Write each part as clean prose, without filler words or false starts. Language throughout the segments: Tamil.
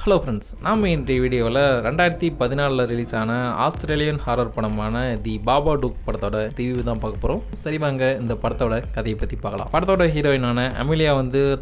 ஹலோ ஃப்ரெண்ட்ஸ், நாம் இன்றைய வீடியோவில் 2014 ரிலீஸ் ஆன ஆஸ்திரேலியன் ஹாரர் படமான தி பாபாடூக் படத்தோட ரிவ்யூ தான் பார்க்க போகிறோம். சரி வாங்க இந்த படத்தோட கதையை பற்றி பார்க்கலாம். படத்தோட ஹீரோயினான அமிலியா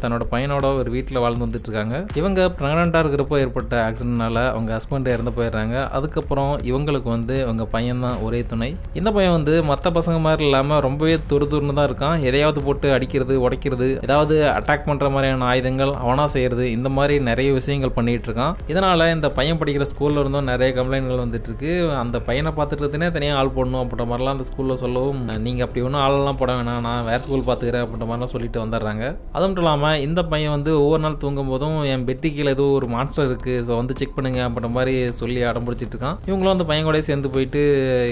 தன்னோட பையனோட ஒரு வீட்டில் வாழ்ந்து வந்துட்டு இருக்காங்க. இவங்க ப்ரெக்னெண்ட்டாக இருக்கிறப்போ ஏற்பட்ட ஆக்சிடென்ட்னால அவங்க ஹஸ்பண்ட் இறந்து போயிடுறாங்க. அதுக்கப்புறம் இவங்களுக்கு அவங்க பையன் தான் ஒரே துணை. இந்த பையன் மற்ற பசங்க மாதிரி இல்லாமல் ரொம்பவே துருன்னு தான் இருக்கான். எதையாவது போட்டு அடிக்கிறது, உடைக்கிறது, ஏதாவது அட்டாக் பண்ணுற மாதிரியான ஆயுதங்கள் அவனா செய்கிறது, இந்த மாதிரி நிறைய விஷயங்கள் பண்ணிட்டு இருக்கான். இதனால இந்த பையன் படிக்கிற ஸ்கூல்ல இருந்தும் நிறைய கம்ப்ளைண்ட்கள் வந்துட்டு இருக்கு. அந்த பையனை பார்த்துட்டு தனியாக ஆள் போடணும் அப்படின்ற மாதிரிலாம் அந்த ஸ்கூல்ல சொல்லவும், நீங்க அப்படி ஒன்றும் ஆளெல்லாம் போட வேணாம், நான் வேற ஸ்கூல் பார்த்துக்கிறேன் அப்படின்ற மாதிரிலாம் சொல்லிட்டு வந்துடுறாங்க. அது மட்டும் இல்லாமல் இந்த பையன் ஒவ்வொரு நாள் தூங்கும் போதும் என் பெட்டி கீழே ஏதோ ஒரு மான்ஸ்டர் இருக்கு, ஸோ செக் பண்ணுங்க அப்படின்ற மாதிரி சொல்லி அடம்பிடிச்சிட்டு இருக்கான். இவங்களும் அந்த பையன் கூட சேர்ந்து போயிட்டு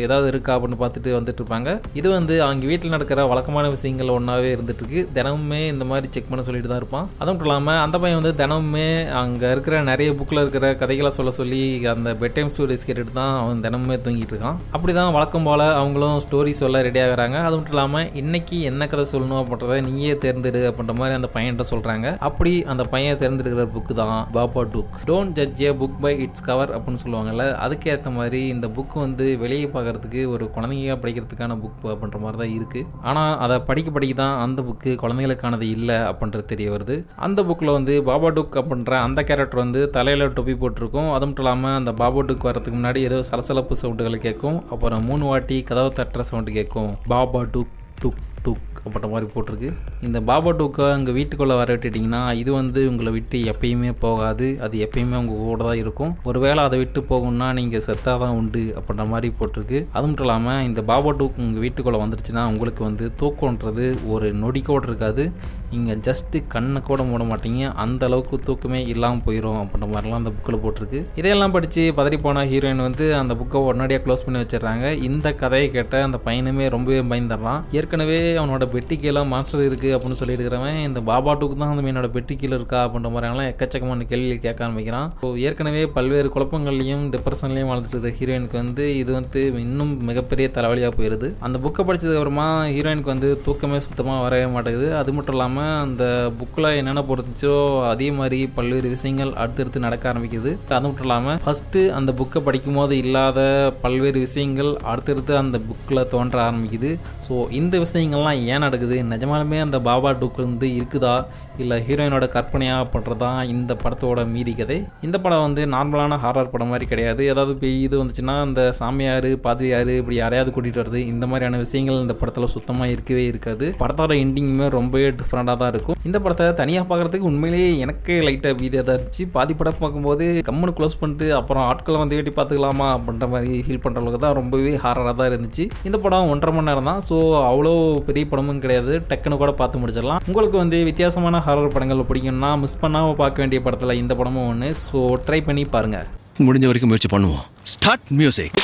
ஏதாவது இருக்கா அப்படின்னு பார்த்துட்டு வந்துட்டு இருப்பாங்க. இது அவங்க வீட்டில் நடக்கிற வழக்கமான விஷயங்கள் ஒன்றாவே இருந்துட்டு இருக்கு. தினமுமே இந்த மாதிரி செக் பண்ண சொல்லிட்டு தான் இருப்பான். அது மட்டும் இல்லாமல் அந்த பையன் தினமுமே அங்கே இருக்கிற நிறைய புக்கில் இருக்கிற கதைகளை சொல்லி அந்த பெட் டைம் ஸ்டோரிஸ் கேட்டுட்டு தான் அவன் தினமுமே தூங்கிட்டு இருக்கான். அப்படி தான் வழக்கம் போல் அவங்களும் ஸ்டோரி சொல்ல ரெடி ஆகிறாங்க. அது மட்டும் இல்லாமல் இன்னைக்கு என்ன கதை சொல்லணும் அப்படின்றத நீயே தேர்ந்தெடு அப்படின்ற மாதிரி அந்த பையன்கிட்ட சொல்கிறாங்க. அப்படி அந்த பையன் தேர்ந்தெடுக்கிற புக்கு தான் Babadook. Don't judge a book by its cover அப்படின்னு சொல்லுவாங்கல்ல, அதுக்கேற்ற மாதிரி இந்த புக் வெளியே பார்க்கறதுக்கு ஒரு குழந்தைங்க படிக்கிறதுக்கான புக் அப்படின்ற மாதிரி தான் இருக்குது. ஆனால் அதை படிக்க தான் அந்த புக்கு குழந்தைகளுக்கானது இல்லை அப்படின்றது தெரிய வருது. அந்த புக்கில் பாபாடூக் அப்படின்ற அந்த கேரக்டர் தலையில் தொப்பி போட்டிருக்கும். அது மட்டும் இல்லாமல் அந்த பாபாடூக் வரதுக்கு முன்னாடி ஏதோ சலசலப்பு சவுண்டுகள் கேட்கும். அப்புறம் 3 வாட்டி கதவை தட்டுற சவுண்டு கேட்கும். பாபாடூக் டுக் டுக் அப்படின்ற மாதிரி போட்டிருக்கு. இந்த பாபாடூக்கை அங்கே வீட்டுக்குள்ளே வர விட்டுட்டிங்கன்னா இது உங்களை விட்டு எப்பயுமே போகாது, அது எப்பயுமே உங்கள் கூட தான் இருக்கும். ஒருவேளை அதை விட்டு போகணும்னா நீங்கள் செத்தாதான் உண்டு அப்படின்ற மாதிரி போட்டிருக்கு. அது மட்டும் இல்லாமல் இந்த பாபாடூக் உங்கள் வீட்டுக்குள்ளே வந்துருச்சுன்னா உங்களுக்கு தூக்கம்ன்றது ஒரு நொடிக்கோடு இருக்காது. நீங்கள் ஜஸ்ட்டு கண்ணை கூட மூட மாட்டீங்க, அந்த அளவுக்கு தூக்கமே இல்லாமல் போயிடும் அப்படின்ற மாதிரிலாம் அந்த புக்கில் போட்டிருக்கு. இதையெல்லாம் படித்து பதறிப்போன ஹீரோயின் அந்த புக்கை உடனடியாக க்ளோஸ் பண்ணி வச்சிடறாங்க. இந்த கதையை கேட்ட அந்த பையனுமே ரொம்பவே பயந்துடுறான். ஏற்கனவே அவனோட பெட்டிக்கெல்லாம் மாஸ்டர் இருக்குது அப்படின்னு சொல்லிட்டு இருக்கிறவன் இந்த பாபாடூக்கு தான் அந்த மீனோட பெட்டிக்கீழ இருக்கா அப்படின்ற மாதிரிலாம் எக்கச்சக்கமான கேள்விகள் கேட்க ஆரம்பிக்கிறான். ஸோ ஏற்கனவே பல்வேறு குழப்பங்கள்லையும் டிப்ரெஷன்லையும் வாழ்ந்துட்டு இருக்கிற ஹீரோயினுக்கு இது இன்னும் மிகப்பெரிய தலைவலியாக போயிடுது. அந்த புக்கை படித்ததுக்கு அப்புறமா ஹீரோயினுக்கு தூக்கமே சுத்தமாக வரவே மாட்டேங்குது. அது மட்டும் இல்லாமல் அந்த புக்கில் என்னென்ன பொறுத்துச்சோ அதே மாதிரி பல்வேறு விஷயங்கள் அடுத்தடுத்து நடக்க ஆரம்பிக்குது. அது மட்டும் இல்லாமல் ஃபஸ்ட்டு அந்த புக்கை படிக்கும் போது இல்லாத பல்வேறு விஷயங்கள் அடுத்தடுத்து அந்த புக்கில் தோன்ற ஆரம்பிக்குது. ஸோ இந்த விஷயங்கள்லாம் ஏன் நடக்குது, நிஜமாலுமே அந்த பாபாடூக் இருக்குதா இல்லை ஹீரோயினோட கற்பனையாக பண்ணுறதான் இந்த படத்தோட மீதி கதை. இந்த படம் நார்மலான ஹாரர் படம் மாதிரி கிடையாது. ஏதாவது இது வந்துச்சுன்னா அந்த சாமியார் பாதிரியார் இப்படி யாரையாவது கூட்டிகிட்டு வருது, இந்த மாதிரியான விஷயங்கள் இந்த படத்தில் சுத்தமாக இருக்கவே இருக்காது. படத்தோட எண்டிங்குமே ரொம்பவே டிஃப்ரெண்டாக தான் இருக்கும். இந்த படத்தை தனியாக பார்க்குறதுக்கு உண்மையிலேயே எனக்கே லைட்டாக பீதியாக தான் இருந்துச்சு. பாதி படம் பார்க்கும்போது கம்முன்னு க்ளோஸ் பண்ணிட்டு அப்புறம் ஆட்களை வேட்டி பார்த்துக்கலாமா அப்படின்ற மாதிரி ஃபீல் பண்ணுற அளவுக்கு தான் ரொம்பவே ஹாரராக தான் இருந்துச்சு. இந்த படம் 1.5 மணி நேரம் தான். ஸோ அவ்வளோ பெரிய படமும் கிடையாது, டக்குன்னு கூட பார்த்து முடிச்சிடலாம். உங்களுக்கு வித்தியாசமான ஹாரர் படங்கள் பிடிக்கும்னா மிஸ் பண்ணாமல் பார்க்க வேண்டிய படத்தில் இந்த படமும் ஒன்று. ஸோ ட்ரை பண்ணி பாருங்கள். முடிஞ்ச வரைக்கும் முயற்சி பண்ணுவோம். Start music.